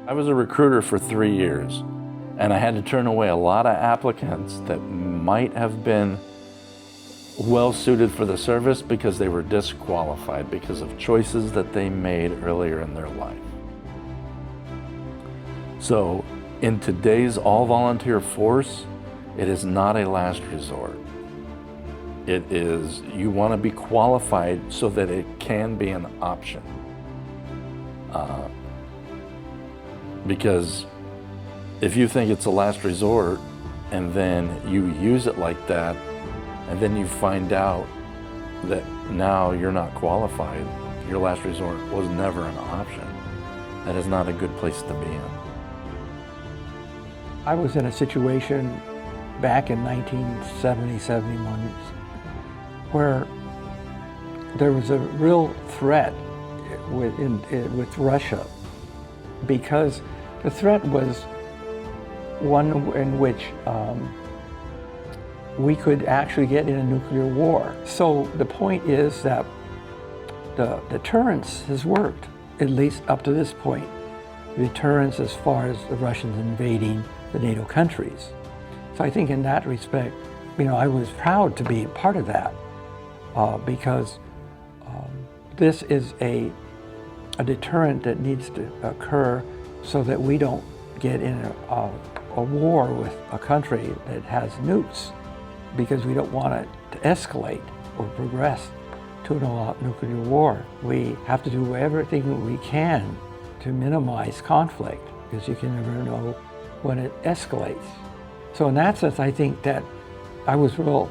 I was a recruiter for 3 years, and I had to turn away a lot of applicants that might have been well suited for the service because they were disqualified because of choices that they made earlier in their life. So in today's all-volunteer force, it is not a last resort. It is, you want to be qualified so that it can be an option. Because if you think it's a last resort and then you use it like that, and then you find out that now you're not qualified, your last resort was never an option, that is not a good place to be in. I was in a situation back in 1970, 71, where there was a real threat with Russia, because the threat was one in which we could actually get in a nuclear war. So the point is that the deterrence has worked, at least up to this point. Deterrence as far as the Russians invading the NATO countries. So I think in that respect, I was proud to be part of that because this is a deterrent that needs to occur so that we don't get in a war with a country that has nukes, because we don't want it to escalate or progress to an all-out nuclear war. We have to do everything we can to minimize conflict, because you can never know when it escalates. So in that sense, I think that I was real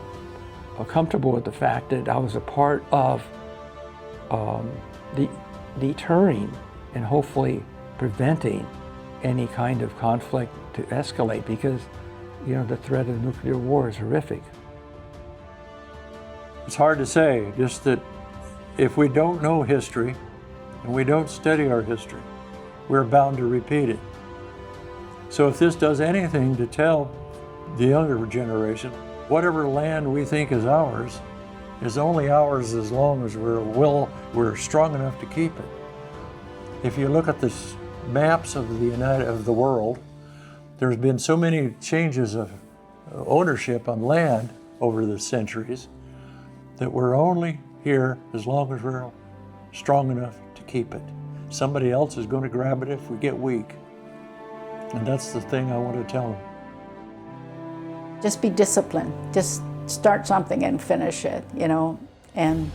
comfortable with the fact that I was a part of deterring and hopefully preventing any kind of conflict to escalate, because the threat of nuclear war is horrific. It's hard to say, just that if we don't know history and we don't study our history, we're bound to repeat it. So if this does anything to tell the younger generation, whatever land we think is ours is only ours as long as we're strong enough to keep it. If you look at the maps of the world, there's been so many changes of ownership on land over the centuries that we're only here as long as we're strong enough to keep it. Somebody else is going to grab it if we get weak. And that's the thing I want to tell them. Just be disciplined. Just start something and finish it, And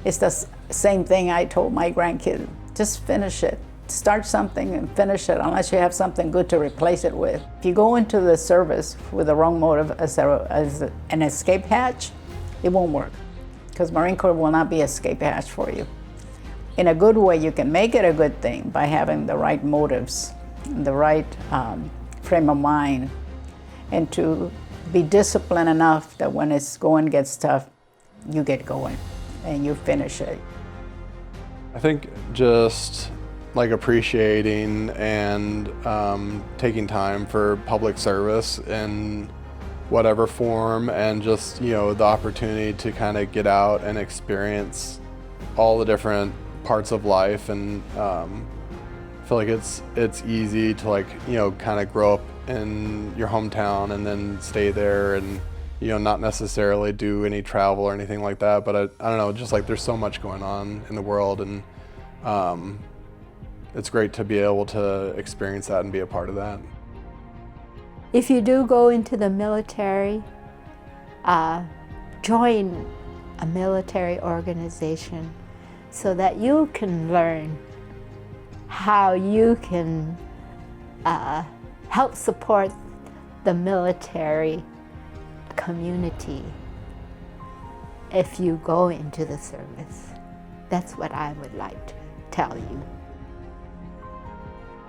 it's the same thing I told my grandkid. Just finish it. Start something and finish it, unless you have something good to replace it with. If you go into the service with the wrong motive as an escape hatch, it won't work, because Marine Corps will not be an escape hatch for you. In a good way, you can make it a good thing by having the right motives, the right frame of mind, and to be disciplined enough that when it's going gets tough, you get going and you finish it. I think just like appreciating and taking time for public service in whatever form, and just the opportunity to kind of get out and experience all the different parts of life. And I feel like it's easy to kind of grow up in your hometown and then stay there and not necessarily do any travel or anything like that. But I don't know, just there's so much going on in the world, and it's great to be able to experience that and be a part of that. If you do go into the military, join a military organization so that you can learn how you can help support the military community if you go into the service. That's what I would like to tell you.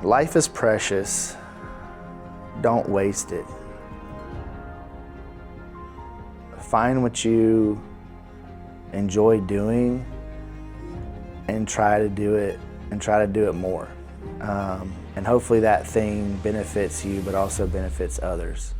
Life is precious. Don't waste it. Find what you enjoy doing and try to do it more. And hopefully that thing benefits you, but also benefits others.